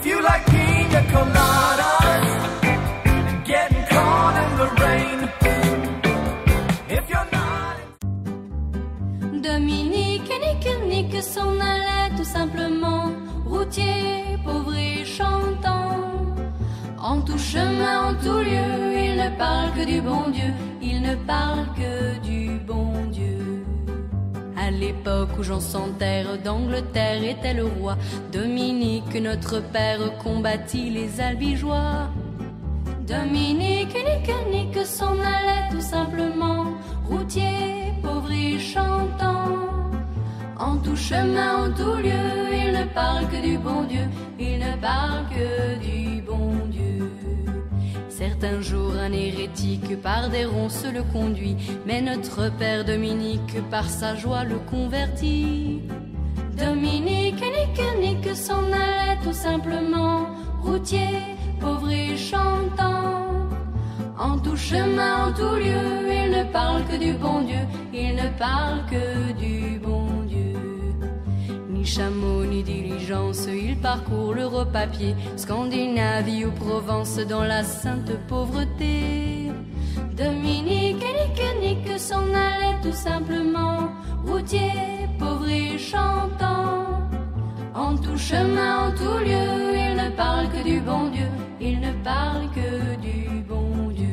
you like pina coladas and getting caught in the rain, if you're not... Dominique nique s'en allait tout simplement, routier, pauvre et chantant. En tout chemin, en tout lieu, il ne parle que du bon Dieu, il ne parle que du bon Dieu. À l'époque où Jean sans terre d'Angleterre était le roi, Dominique, notre père, combattit les albigeois. Dominique nique s'en allait tout simplement, routier, pauvre et chantant. En tout chemin, en tout lieu, il ne parle que du bon Dieu, il ne parle que du bon Dieu. Certains jours, un hérétique par des ronces le conduit, mais notre père Dominique par sa joie le convertit. Dominique nique s'en allait tout simplement, routier, pauvre et chantant. En tout chemin, en tout lieu, il ne parle que du bon Dieu, il ne parle que du bon Dieu. Ni chameau, ni diligence, il parcourt l'Europe à pied, Scandinavie ou Provence dans la sainte pauvreté. Dominique nique s'en allait tout simplement, routier, pauvre et chantant. En tout chemin, en tout lieu, il ne parle que du bon Dieu, il ne parle que du bon Dieu.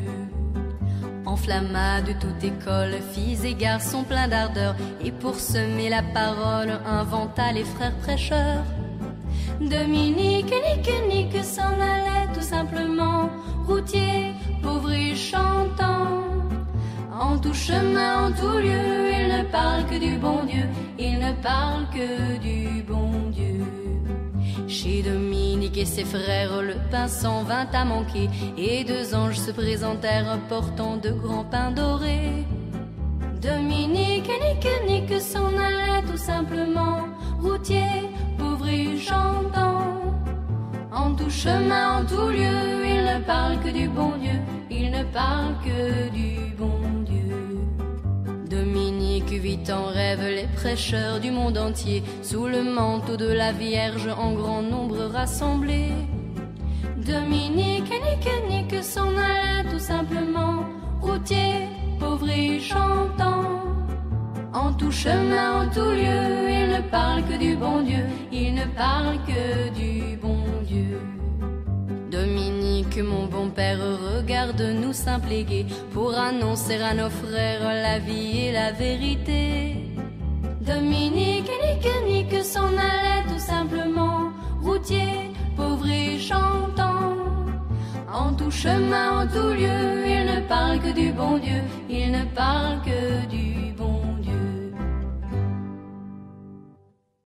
Enflamma de toute école, filles et garçons pleins d'ardeur, et pour semer la parole, inventa les frères prêcheurs. Dominique nique s'en allait tout simplement, routier, pauvre et chantant. En tout chemin, en tout lieu, il ne parle que du bon Dieu, il ne parle que du bon Dieu. Chez Dominique et ses frères, le pain s'en vint à manquer, et deux anges se présentèrent portant de grands pains dorés. Dominique nique s'en allait tout simplement, routier, pauvre et chantant. En tout chemin, en tout lieu, il ne parle que du bon Dieu, il ne parle que du bon Dieu. Dominique vit en rêve les prêcheurs du monde entier, sous le manteau de la Vierge en grand nombre rassemblés. Dominique nique s'en allait tout simplement, routier, pauvre et chantant. En tout chemin, en tout lieu, il ne parle que du bon Dieu, il ne parle que du bon Dieu. Dominique, mon bon père, regarde-nous simple et gai, pour annoncer à nos frères la vie et la vérité. Dominique nique s'en allait tout simplement, routier, pauvre et chantant. En tout chemin, en tout lieu, il ne parle que du bon Dieu, il ne parle que du